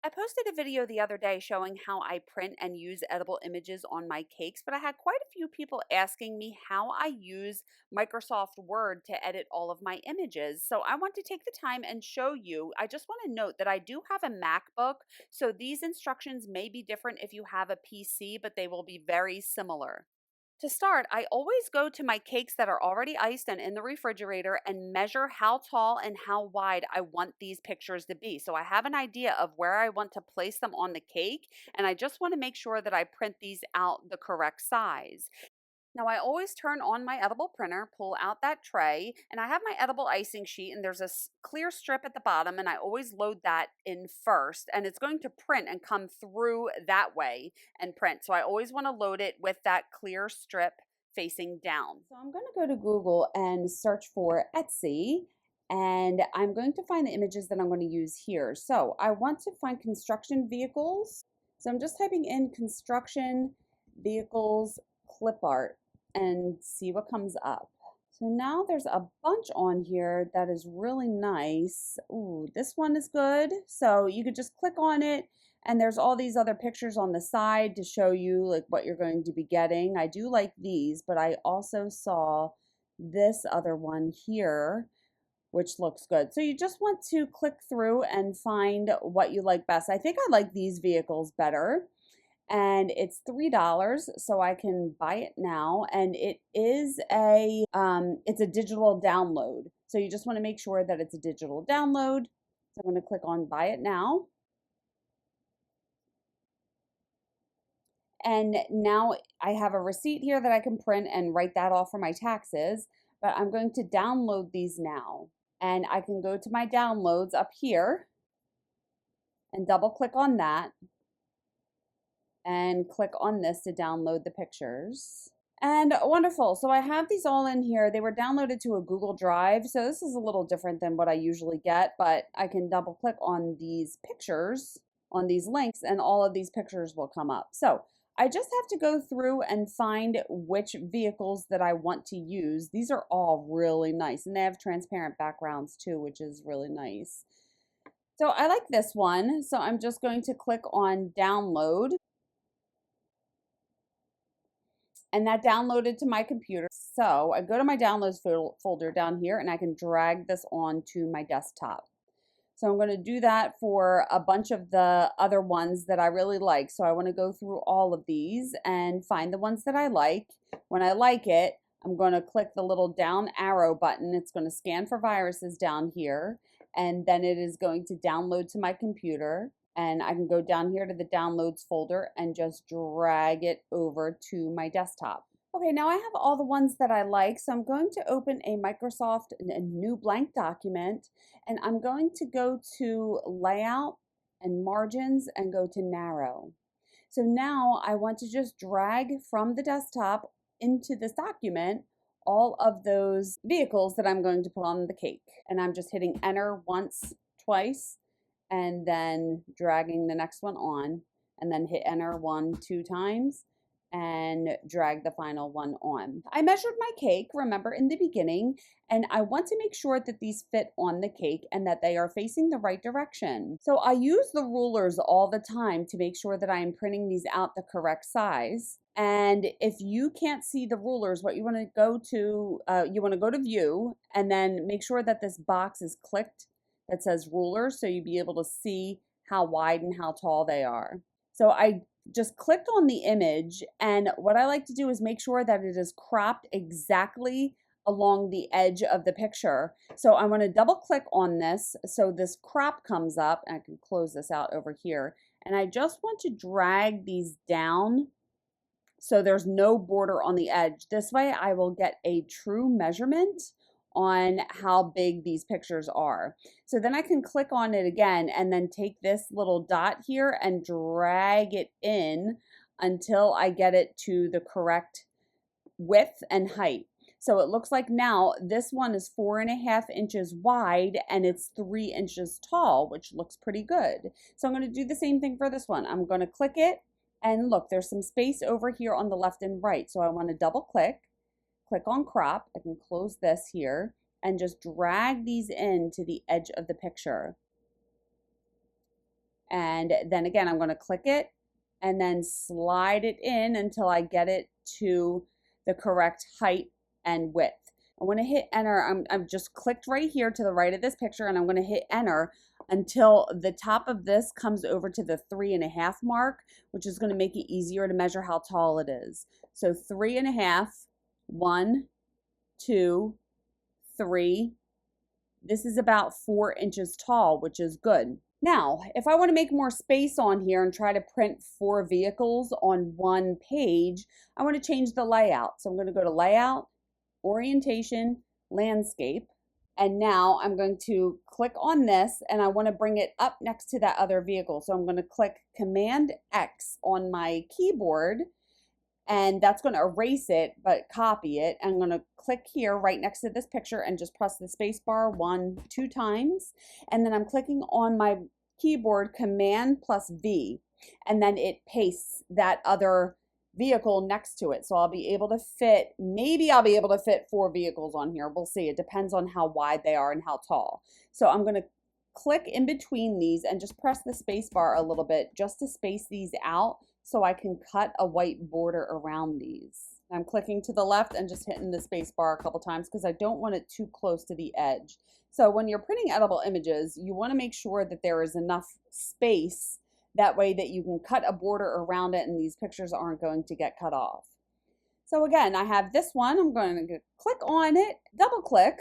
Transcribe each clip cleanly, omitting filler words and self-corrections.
I posted a video the other day showing how I print and use edible images on my cakes, but I had quite a few people asking me how I use Microsoft Word to edit all of my images. So I want to take the time and show you. I just want to note that I do have a MacBook, so these instructions may be different if you have a PC, but they will be very similar. To start, I always go to my cakes that are already iced and in the refrigerator and measure how tall and how wide I want these pictures to be. So I have an idea of where I want to place them on the cake, and I just want to make sure that I print these out the correct size. Now, I always turn on my edible printer, pull out that tray, and I have my edible icing sheet, and there's a clear strip at the bottom, and I always load that in first, and it's going to print and come through that way and print. So I always want to load it with that clear strip facing down. So I'm going to go to Google and search for Etsy, and I'm going to find the images that I'm going to use here. So I want to find construction vehicles. So I'm just typing in construction vehicles clip art and see what comes up. So now there's a bunch on here that is really nice. Ooh, this one is good. So you could just click on it and there's all these other pictures on the side to show you like what you're going to be getting. I do like these, but I also saw this other one here, which looks good. So you just want to click through and find what you like best. I think I like these vehicles better. And it's $3, so I can buy it now. And it is it's a digital download. So you just want to make sure that it's a digital download. So I'm going to click on buy it now. And now I have a receipt here that I can print and write that off for my taxes. But I'm going to download these now. And I can go to my downloads up here and double click on that. And click on this to download the pictures. And wonderful. So I have these all in here. They were downloaded to a Google Drive. So this is a little different than what I usually get, but I can double click on these pictures, on these links, and all of these pictures will come up. So I just have to go through and find which vehicles that I want to use. These are all really nice, and they have transparent backgrounds too, which is really nice. So I like this one. So I'm just going to click on download. And that downloaded to my computer. So I go to my downloads folder down here and I can drag this onto my desktop. So I'm going to do that for a bunch of the other ones that I really like. So I want to go through all of these and find the ones that I like. When I like it, I'm going to click the little down arrow button. It's going to scan for viruses down here, and then it is going to download to my computer. And I can go down here to the downloads folder and just drag it over to my desktop. Okay, now I have all the ones that I like, so I'm going to open a Microsoft a new blank document, and I'm going to go to layout and margins and go to narrow. So now I want to just drag from the desktop into this document all of those vehicles that I'm going to put on the cake. And I'm just hitting enter once, twice, and then dragging the next one on, and then hit enter 1, 2 times and drag the final one on. I measured my cake, remember, in the beginning, and I want to make sure that these fit on the cake and that they are facing the right direction. So I use the rulers all the time to make sure that I am printing these out the correct size. And if you can't see the rulers, what you want to go to view, and then make sure that this box is clicked that says rulers, so you'd be able to see how wide and how tall they are. So I just clicked on the image, and what I like to do is make sure that it is cropped exactly along the edge of the picture. So I'm going to double click on this so this crop comes up, and I can close this out over here. And I just want to drag these down so there's no border on the edge. This way I will get a true measurement on how big these pictures are. So then I can click on it again and then take this little dot here and drag it in until I get it to the correct width and height. So it looks like now this one is 4.5 inches wide and it's 3 inches tall, which looks pretty good. So I'm going to do the same thing for this one. I'm going to click it, and look, there's some space over here on the left and right. So I want to double click on crop. I can close this here and just drag these in to the edge of the picture. And then again, I'm going to click it and then slide it in until I get it to the correct height and width. I want to hit enter. I'm just clicked right here to the right of this picture, and I'm going to hit enter until the top of this comes over to the 3.5 mark, which is going to make it easier to measure how tall it is. So 3.5, 1, 2, 3. This is about 4 inches tall, which is good. Now, if I want to make more space on here and try to print 4 vehicles on one page, I want to change the layout. So I'm going to go to Layout, Orientation, Landscape, and now I'm going to click on this, and I want to bring it up next to that other vehicle. So I'm going to click Command X on my keyboard, and that's going to erase it, but copy it. I'm going to click here right next to this picture and just press the space bar 1, 2 times. And then I'm clicking on my keyboard Command plus V, and then it pastes that other vehicle next to it. So I'll be able to fit, maybe I'll be able to fit 4 vehicles on here. We'll see. It depends on how wide they are and how tall. So I'm going to click in between these and just press the space bar a little bit just to space these out, so I can cut a white border around these. I'm clicking to the left and just hitting the space bar a couple times because I don't want it too close to the edge. So when you're printing edible images, you want to make sure that there is enough space, that way that you can cut a border around it and these pictures aren't going to get cut off. So again, I have this one. I'm going to click on it, double click,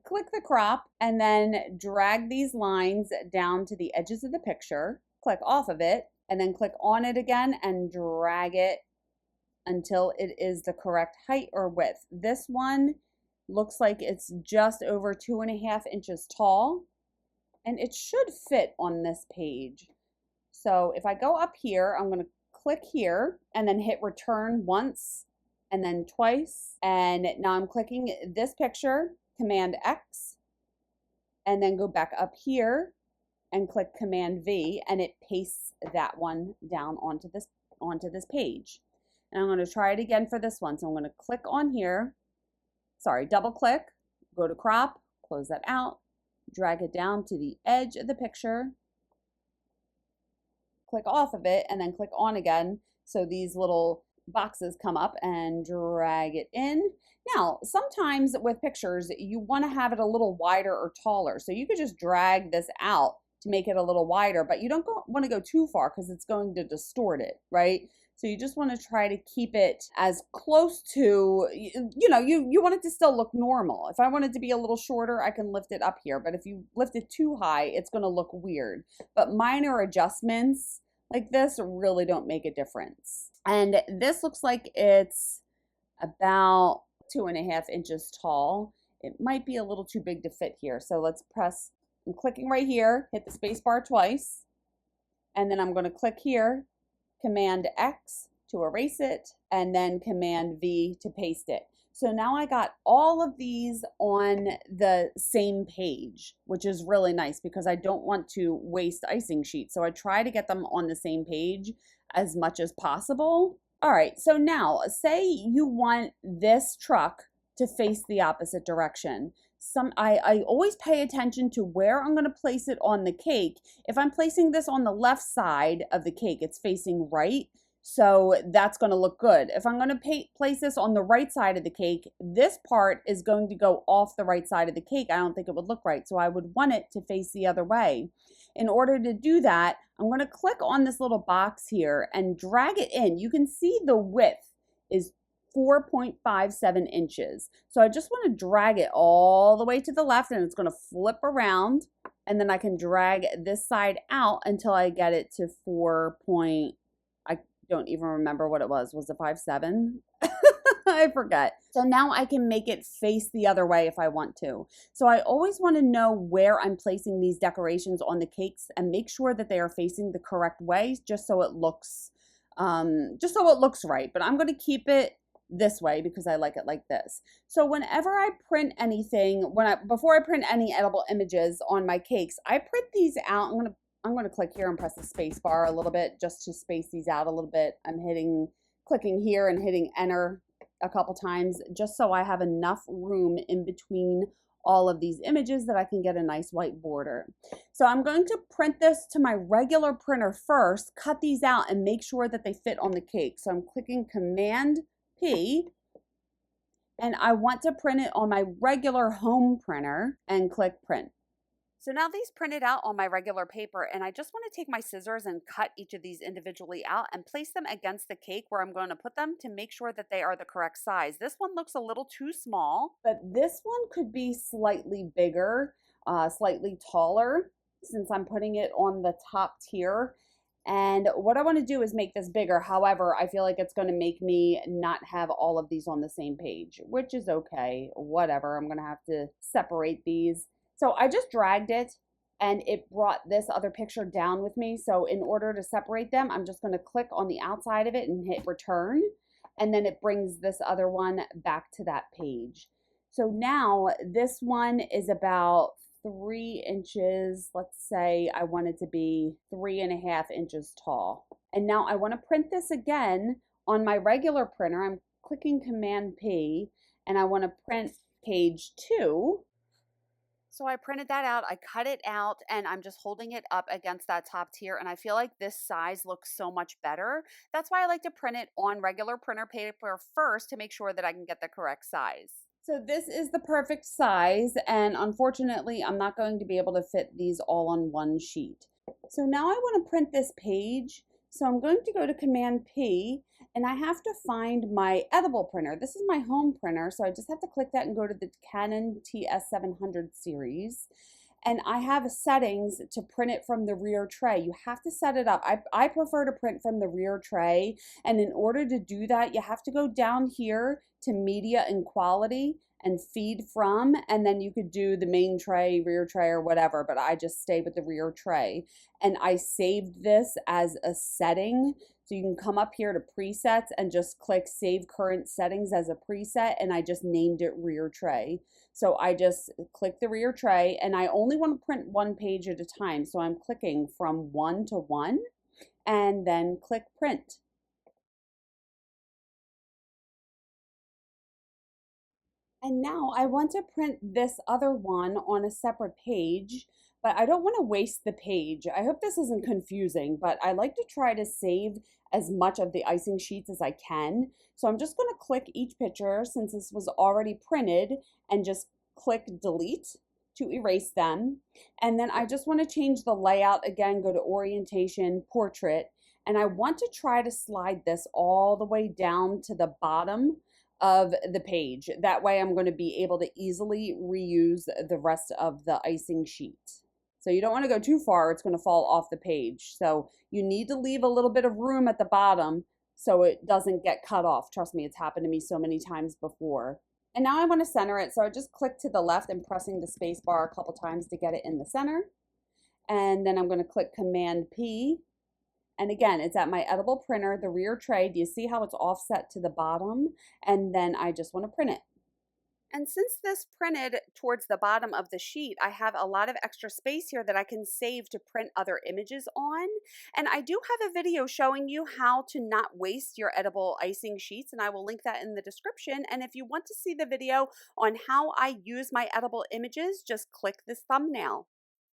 click the crop, and then drag these lines down to the edges of the picture, click off of it, and then click on it again and drag it until it is the correct height or width. This one looks like it's just over 2.5 inches tall, and it should fit on this page. So if I go up here, I'm going to click here and then hit return once and then twice. And now I'm clicking this picture, Command X, and then go back up here and click Command V, and it pastes that one down onto this page. And I'm going to try it again for this one. So I'm going to click on here, double click, go to crop, close that out, drag it down to the edge of the picture, click off of it, and then click on again. So these little boxes come up and drag it in. Now, sometimes with pictures, you want to have it a little wider or taller. So you could just drag this out to make it a little wider, but you don't want to go too far because it's going to distort it, right? So you just want to try to keep it as close to, you want it to still look normal. If I want it to be a little shorter, I can lift it up here, but if you lift it too high, it's going to look weird. But minor adjustments like this really don't make a difference. And this looks like it's about 2.5 inches tall. It might be a little too big to fit here. So let's press, I'm clicking right here, hit the space bar twice, and then I'm going to click here, Command X to erase it, and then Command V to paste it. So now I got all of these on the same page, which is really nice because I don't want to waste icing sheets. So I try to get them on the same page as much as possible. All right, so now say you want this truck to face the opposite direction. I always pay attention to where I'm going to place it on the cake. If I'm placing this on the left side of the cake, it's facing right. So that's going to look good. If I'm going to place this on the right side of the cake, this part is going to go off the right side of the cake. I don't think it would look right. So I would want it to face the other way. In order to do that, I'm going to click on this little box here and drag it in. You can see the width is 4.57 inches. So I just want to drag it all the way to the left, and it's going to flip around, and then I can drag this side out until I get it to 4. I don't even remember what it was. Was it 5.7? I forget. So now I can make it face the other way if I want to. So I always want to know where I'm placing these decorations on the cakes and make sure that they are facing the correct way, just so it looks right. But I'm going to keep it this way because I like it like this. So whenever I print anything, before I print any edible images on my cakes, I print these out. I'm going to click here and press the space bar a little bit just to space these out a little bit. I'm clicking here and hitting enter a couple times just so I have enough room in between all of these images that I can get a nice white border. So I'm going to print this to my regular printer first, cut these out and make sure that they fit on the cake. So I'm clicking Command P, and I want to print it on my regular home printer and click print. So now these printed out on my regular paper, and I just want to take my scissors and cut each of these individually out and place them against the cake where I'm going to put them to make sure that they are the correct size. This one looks a little too small, but this one could be slightly bigger, slightly taller, since I'm putting it on the top tier. And what I want to do is make this bigger. However, I feel like it's going to make me not have all of these on the same page, which is okay. Whatever. I'm going to have to separate these. So I just dragged it and it brought this other picture down with me. So in order to separate them, I'm just going to click on the outside of it and hit return. And then it brings this other one back to that page. So now this one is about 3 inches. Let's say I want it to be 3.5 inches tall. And now I want to print this again on my regular printer. I'm clicking Command P and I want to print page 2. So I printed that out, I cut it out, and I'm just holding it up against that top tier, and I feel like this size looks so much better. That's why I like to print it on regular printer paper first to make sure that I can get the correct size. So this is the perfect size, and unfortunately, I'm not going to be able to fit these all on one sheet. So now I want to print this page, so I'm going to go to Command P, and I have to find my edible printer. This is my home printer, so I just have to click that and go to the Canon TS700 series. And I have settings to print it from the rear tray. You have to set it up. I prefer to print from the rear tray. And in order to do that, you have to go down here to Media and Quality and Feed From, and then you could do the main tray, rear tray, or whatever, but I just stay with the rear tray. And I saved this as a setting. So you can come up here to presets and just click save current settings as a preset, and I just named it rear tray. So I just click the rear tray, and I only want to print one page at a time. So I'm clicking from 1 to 1 and then click print. And now I want to print this other one on a separate page, but I don't want to waste the page. I hope this isn't confusing, but I like to try to save as much of the icing sheets as I can. So I'm just going to click each picture since this was already printed and just click delete to erase them. And then I just want to change the layout again, go to orientation, portrait, and I want to try to slide this all the way down to the bottom of the page. That way I'm going to be able to easily reuse the rest of the icing sheet. So you don't want to go too far, it's going to fall off the page. So you need to leave a little bit of room at the bottom so it doesn't get cut off. Trust me, it's happened to me so many times before. And now I want to center it, so I just click to the left and pressing the space bar a couple times to get it in the center. And then I'm going to click Command P. And again, it's at my edible printer, the rear tray. Do you see how it's offset to the bottom? And then I just want to print it. And since this printed towards the bottom of the sheet, I have a lot of extra space here that I can save to print other images on. And I do have a video showing you how to not waste your edible icing sheets, and I will link that in the description. And if you want to see the video on how I use my edible images, just click this thumbnail.